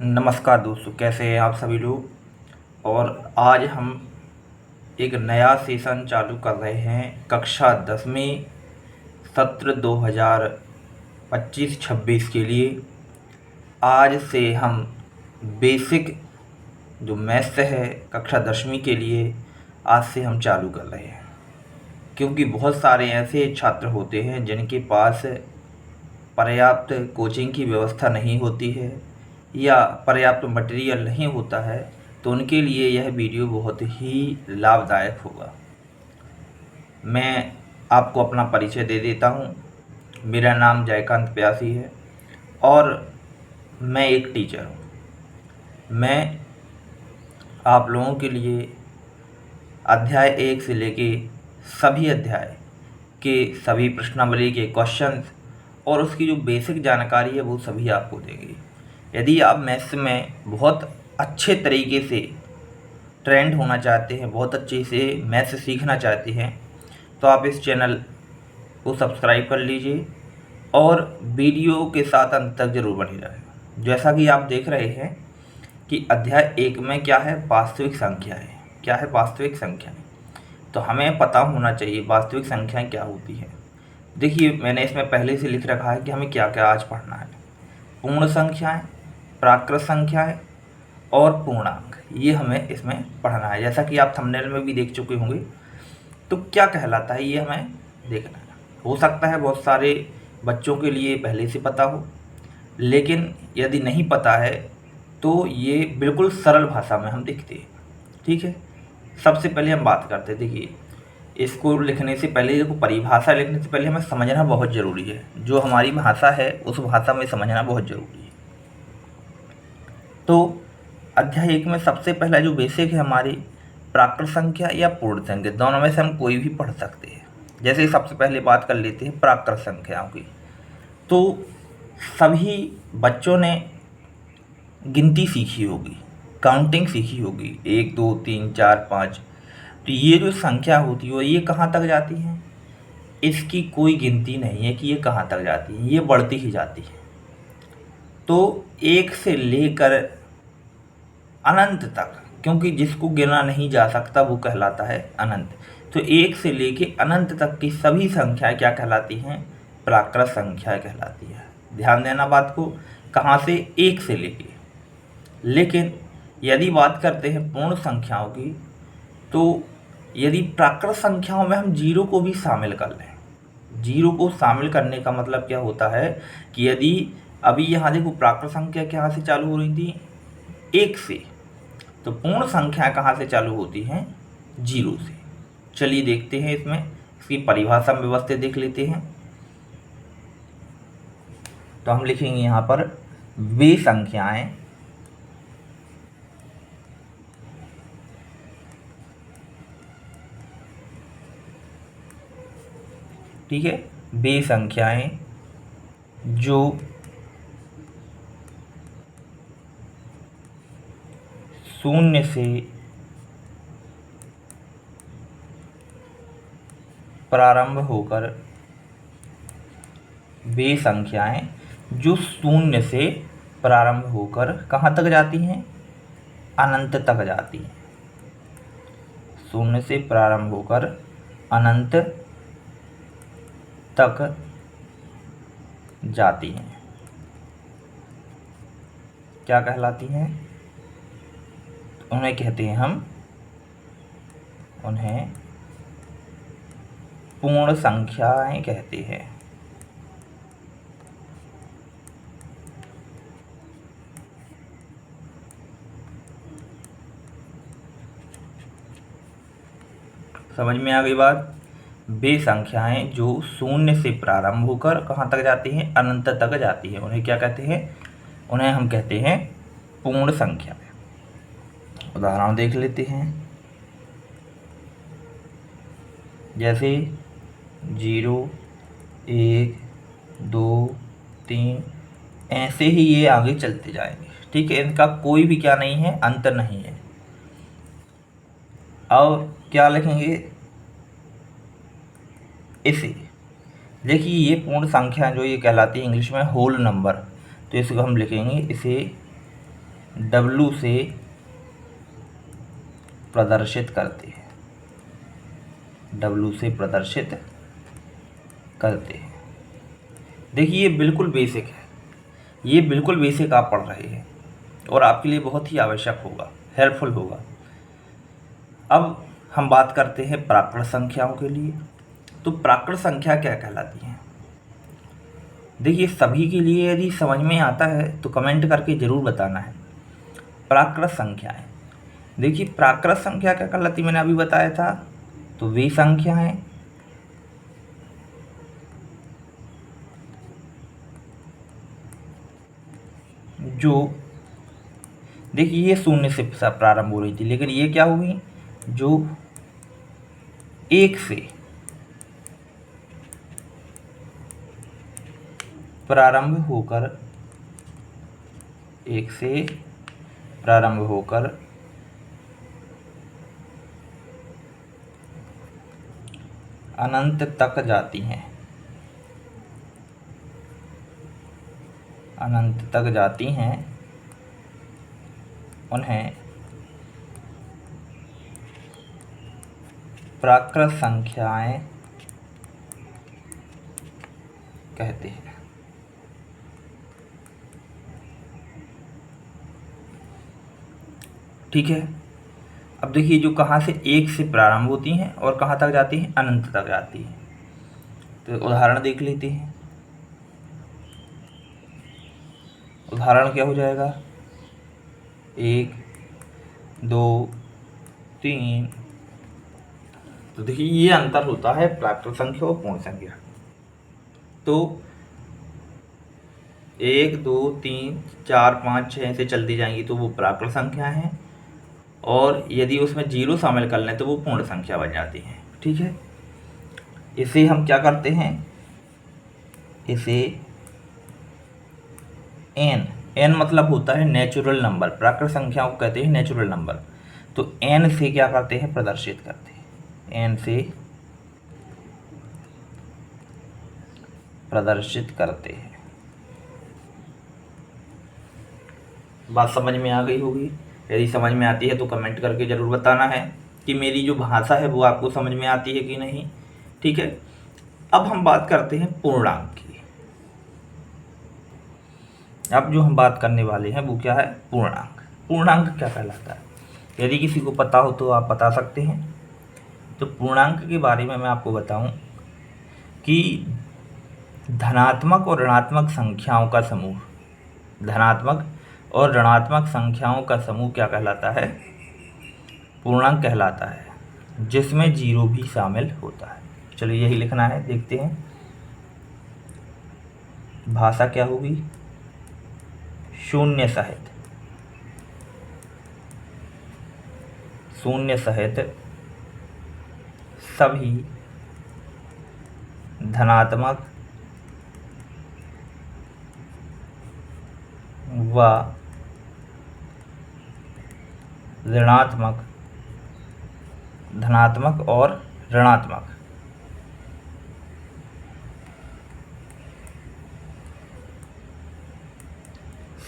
नमस्कार दोस्तों, कैसे हैं आप सभी लोग। और आज हम एक नया सेशन चालू कर रहे हैं कक्षा 10वीं सत्र 2025-26 के लिए। आज से हम बेसिक जो मैथ्स है कक्षा 10वीं के लिए आज से हम चालू कर रहे हैं, क्योंकि बहुत सारे ऐसे छात्र होते हैं जिनके पास पर्याप्त कोचिंग की व्यवस्था नहीं होती है या पर्याप्त मटेरियल नहीं होता है, तो उनके लिए यह वीडियो बहुत ही लाभदायक होगा। मैं आपको अपना परिचय दे देता हूँ। मेरा नाम जयकांत प्यासी है और मैं एक टीचर हूँ। मैं आप लोगों के लिए अध्याय 1 से लेके सभी अध्याय के सभी प्रश्नावली के क्वेश्चंस और उसकी जो बेसिक जानकारी है वो सभी आपको देंगे। यदि आप मैथ्स में बहुत अच्छे तरीके से ट्रेंड होना चाहते हैं, बहुत अच्छे से मैथ्स सीखना चाहते हैं, तो आप इस चैनल को सब्सक्राइब कर लीजिए और वीडियो के साथ अंत तक ज़रूर बने रहें। जैसा कि आप देख रहे हैं कि अध्याय 1 में क्या है, वास्तविक संख्याएँ। क्या है वास्तविक संख्याएँ? तो हमें पता होना चाहिए वास्तविक संख्याएँ क्या होती हैं। देखिए, मैंने इसमें पहले से लिख रखा है कि हमें क्या क्या आज पढ़ना है। पूर्ण संख्याएँ, प्राकृत संख्याएँ और पूर्णांक, ये हमें इसमें पढ़ना है। जैसा कि आप थंबनेल में भी देख चुके होंगे। तो क्या कहलाता है ये हमें देखना है। हो सकता है बहुत सारे बच्चों के लिए पहले से पता हो, लेकिन यदि नहीं पता है तो ये बिल्कुल सरल भाषा में हम देखते हैं। ठीक है, सबसे पहले हम बात करते हैं। देखिए, इसको लिखने से पहले, देखो, परिभाषा लिखने से पहले हमें समझना बहुत ज़रूरी है। जो हमारी भाषा है उस भाषा में समझना बहुत ज़रूरी है। तो अध्याय 1 में सबसे पहला जो बेसिक है हमारी प्राकृत संख्या या पूर्ण संख्या, दोनों में से हम कोई भी पढ़ सकते हैं। जैसे सबसे पहले बात कर लेते हैं प्राकृत संख्याओं की। तो सभी बच्चों ने गिनती सीखी होगी, काउंटिंग सीखी होगी, 1 2 3 4 5। तो ये जो संख्या होती है ये कहाँ तक जाती है, इसकी कोई गिनती नहीं है कि ये कहाँ तक जाती है, ये बढ़ती ही जाती है। तो 1 से लेकर अनंत तक, क्योंकि जिसको गिना नहीं जा सकता वो कहलाता है अनंत। तो 1 से लेके अनंत तक की सभी संख्याएं क्या कहलाती हैं, प्राकृत संख्याएं कहलाती है। ध्यान देना बात को, कहाँ से, 1 से लेके। लेकिन यदि बात करते हैं पूर्ण संख्याओं की, तो यदि प्राकृत संख्याओं में हम जीरो को भी शामिल कर लें, जीरो को शामिल करने का मतलब क्या होता है कि यदि अभी यहाँ देखो प्राकृत संख्या कहाँ से चालू हो रही थी, 1 से, तो पूर्ण संख्या कहाँ से चालू होती हैं, 0 से। चलिए देखते हैं इसमें, इसकी परिभाषा में व्यवस्थित देख लेते हैं। तो हम लिखेंगे यहाँ पर वे संख्याएं ठीक है, वे संख्याएं जो शून्य से प्रारंभ होकर, वे संख्याएं जो शून्य से प्रारंभ होकर कहाँ तक जाती हैं, अनंत तक जाती हैं। शून्य से प्रारंभ होकर अनंत तक जाती हैं, क्या कहलाती हैं, उन्हें कहते हैं हम, उन्हें पूर्ण संख्याएं कहते हैं। समझ में आ गई बात। वे संख्याएं जो शून्य से प्रारंभ होकर कहाँ तक जाती हैं, अनंत तक जाती हैं, उन्हें क्या कहते हैं, उन्हें हम कहते हैं पूर्ण संख्या। उदाहरण देख लेते हैं, जैसे 0 1 2 3, ऐसे ही ये आगे चलते जाएंगे। ठीक है, इनका कोई भी क्या नहीं है, अंतर नहीं है। और क्या लिखेंगे इसे, देखिए ये पूर्ण संख्या जो ये कहलाती है इंग्लिश में होल नंबर, तो इसको हम लिखेंगे इसे W से प्रदर्शित करते हैं, W से प्रदर्शित करते हैं। देखिए ये बिल्कुल बेसिक है, ये बिल्कुल बेसिक आप पढ़ रहे हैं और आपके लिए बहुत ही आवश्यक होगा, हेल्पफुल होगा। अब हम बात करते हैं प्राकृत संख्याओं के लिए। तो प्राकृत संख्या क्या कहलाती हैं? देखिए सभी के लिए यदि समझ में आता है तो कमेंट करके ज़रूर बताना है। प्राकृत संख्याएं, देखिए प्राकृत संख्या क्या कहलाती, मैंने अभी बताया था। तो वे संख्याएं जो, देखिए ये शून्य से प्रारंभ हो रही थी, लेकिन ये क्या हुई, जो एक से प्रारंभ होकर अनंत तक जाती हैं, अनंत तक जाती हैं, उन्हें प्राकृत संख्याएं कहते हैं। ठीक है। अब देखिए जो कहाँ से एक से प्रारंभ होती हैं और कहाँ तक जाती हैं, अनंत तक जाती हैं। तो उदाहरण देख लेते हैं। उदाहरण क्या हो जाएगा, 1 2 3। तो देखिए ये अंतर होता है प्राकृत संख्या और पूर्ण संख्या। तो 1 2 3 4 5 6 से चलती जाएंगी तो वो प्राकृत संख्या है, और यदि उसमें 0 शामिल कर लें तो वो पूर्ण संख्या बन जाती है। ठीक है। इसे हम क्या करते हैं, इसे n मतलब होता है नेचुरल नंबर, प्राकृत संख्याओं को कहते हैं नेचुरल नंबर। तो n से क्या करते हैं, प्रदर्शित करते हैं, n से प्रदर्शित करते हैं। बात समझ में आ गई होगी। यदि समझ में आती है तो कमेंट करके ज़रूर बताना है कि मेरी जो भाषा है वो आपको समझ में आती है कि नहीं। ठीक है। अब हम बात करते हैं पूर्णांक की। अब जो हम बात करने वाले हैं वो क्या है, पूर्णांक। पूर्णांक क्या कहलाता है, यदि किसी को पता हो तो आप बता सकते हैं। तो पूर्णांक के बारे में मैं आपको बताऊं कि धनात्मक और ऋणात्मक संख्याओं का समूह, धनात्मक और ऋणात्मक संख्याओं का समूह क्या कहलाता है, पूर्णांक कहलाता है, जिसमें 0 भी शामिल होता है। चलिए यही लिखना है, देखते हैं भाषा क्या होगी, शून्य सहित, शून्य सहित सभी धनात्मक व ऋणात्मक, धनात्मक और ऋणात्मक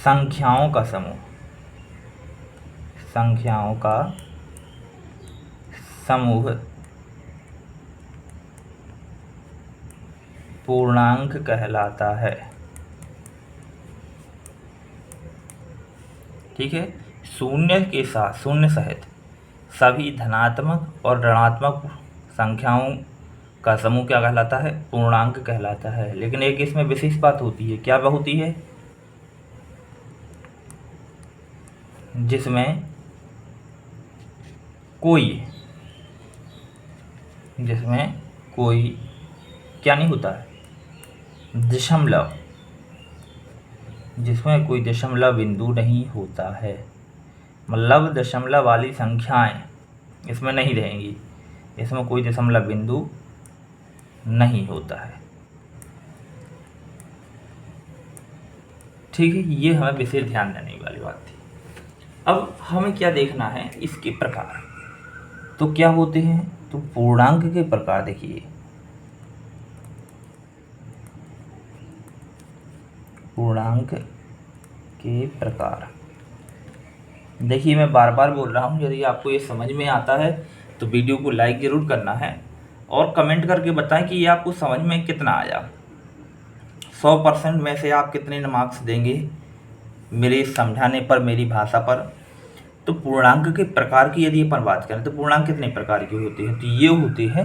संख्याओं का समूह, संख्याओं का समूह पूर्णांक कहलाता है। ठीक है। शून्य के साथ, शून्य सहित सभी धनात्मक और ऋणात्मक संख्याओं का समूह क्या कहलाता है, पूर्णांक कहलाता है। लेकिन एक इसमें विशेष बात होती है, क्या होती है, जिसमें कोई क्या नहीं होता है, दशमलव, जिसमें कोई दशमलव बिंदु नहीं होता है। मतलब दशमलव वाली संख्याएं इसमें नहीं रहेंगी, इसमें कोई दशमलव बिंदु नहीं होता है। ठीक है। ये हमें विशेष ध्यान देने वाली बात थी। अब हमें क्या देखना है, इसके प्रकार तो क्या होते हैं, तो पूर्णांक के प्रकार देखिए, पूर्णांक के प्रकार देखिए मैं बार बार बोल रहा हूँ, यदि आपको ये समझ में आता है तो वीडियो को लाइक ज़रूर करना है और कमेंट करके बताएं कि ये आपको समझ में कितना आया। 100% में से आप कितने मार्क्स देंगे मेरे समझाने पर, मेरी भाषा पर। तो पूर्णांक के प्रकार की यदि अपन बात करें तो पूर्णांक कितने प्रकार की होती है, तो ये होती है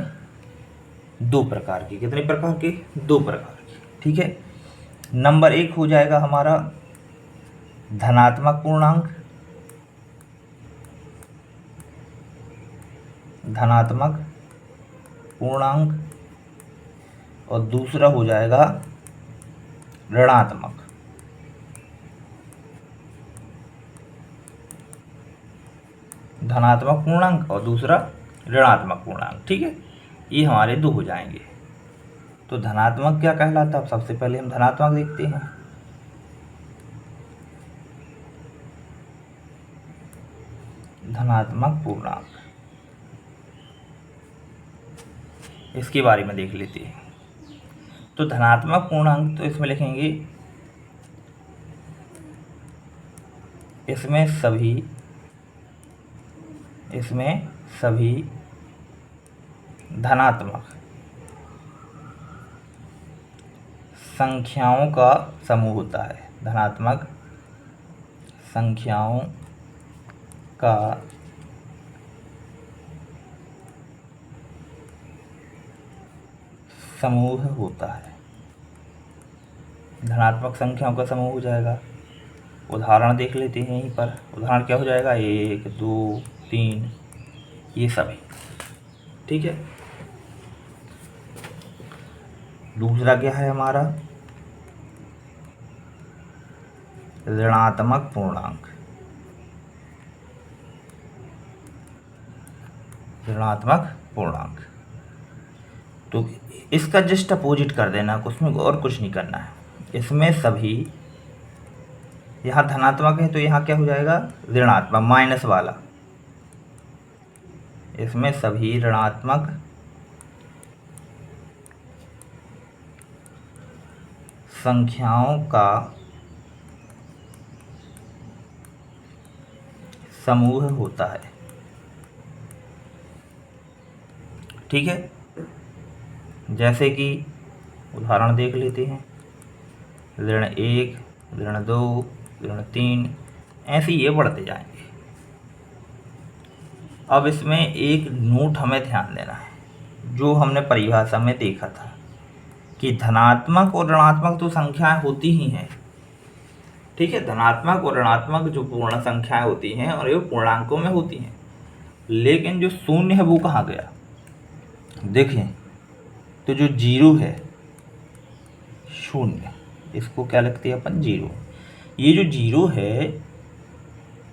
2 प्रकार की। कितने प्रकार की? 2 प्रकार की। ठीक है, नंबर 1 हो जाएगा हमारा धनात्मक पूर्णांक, धनात्मक पूर्णांक, और दूसरा हो जाएगा ऋणात्मक। धनात्मक पूर्णांक और दूसरा ऋणात्मक पूर्णांक। ठीक है, ये हमारे 2 हो जाएंगे। तो धनात्मक क्या कहलाता है? अब सबसे पहले हम धनात्मक देखते हैं। धनात्मक पूर्णांक, इसके बारे में देख लेते हैं। तो धनात्मक पूर्णांक, तो इसमें लिखेंगे इसमें सभी धनात्मक संख्याओं का समूह होता है। धनात्मक संख्याओं का समूह होता है। धनात्मक संख्याओं का समूह हो जाएगा। उदाहरण देख लेते हैं यहीं पर। उदाहरण क्या हो जाएगा? 1, 2, 3, ये सभी। ठीक है, दूसरा क्या है हमारा? ऋणात्मक पूर्णांक। ऋणात्मक पूर्णांक, तो इसका जस्ट अपोजिट कर देना, उसमें और कुछ नहीं करना है। इसमें सभी, यहाँ धनात्मक है तो यहाँ क्या हो जाएगा? ऋणात्मक, माइनस वाला। इसमें सभी ऋणात्मक संख्याओं का समूह होता है। ठीक है, जैसे कि उदाहरण देख लेते हैं। ऋण 1, ऋण 2, ऋण 3, ऐसे ये बढ़ते जाएंगे। अब इसमें एक नोट हमें ध्यान देना है, जो हमने परिभाषा में देखा था कि धनात्मक और ऋणात्मक तो संख्याएं होती ही हैं। ठीक है, धनात्मक और ऋणात्मक जो पूर्ण संख्याएं होती हैं और ये पूर्णांकों में होती हैं, लेकिन जो शून्य है वो कहाँ गया? देखें तो जो 0 है, शून्य, इसको क्या लिखते हैं अपन? 0। ये जो 0 है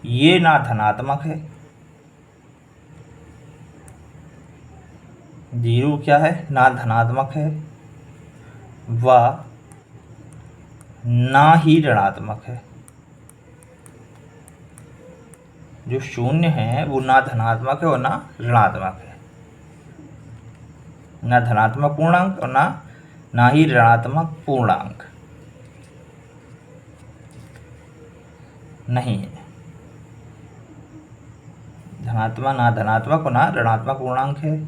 ये ना धनात्मक है। 0 क्या है? ना धनात्मक है व ना ही ऋणात्मक है। जो शून्य है वो ना धनात्मक है और ना ऋणात्मक है। ना धनात्मक पूर्णांक और ना ही ऋणात्मक पूर्णांक नहीं है। धनात्मक, ना धनात्मक और ना ऋणात्मक पूर्णांक है,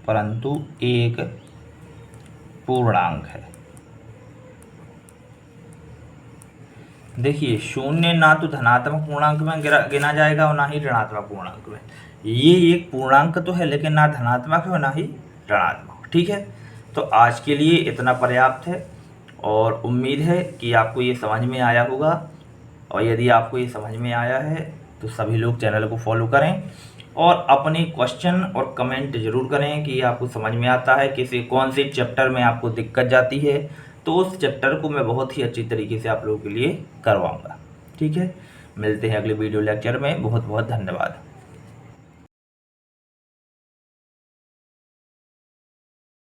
परंतु एक पूर्णांक है। देखिए, शून्य ना तो धनात्मक पूर्णांक में गिना जाएगा और ना ही ऋणात्मक पूर्णांक में। ये एक पूर्णांक तो है लेकिन ना धनात्मक है और ना ही ऋणात्मक। ठीक है, तो आज के लिए इतना पर्याप्त है और उम्मीद है कि आपको ये समझ में आया होगा। और यदि आपको ये समझ में आया है तो सभी लोग चैनल को फॉलो करें और अपने क्वेश्चन और कमेंट ज़रूर करें कि आपको समझ में आता है, कौन से चैप्टर में आपको दिक्कत जाती है, तो उस चैप्टर को मैं बहुत ही अच्छी तरीके से आप लोगों के लिए करवाऊँगा। ठीक है, मिलते हैं अगले वीडियो लेक्चर में। बहुत बहुत धन्यवाद।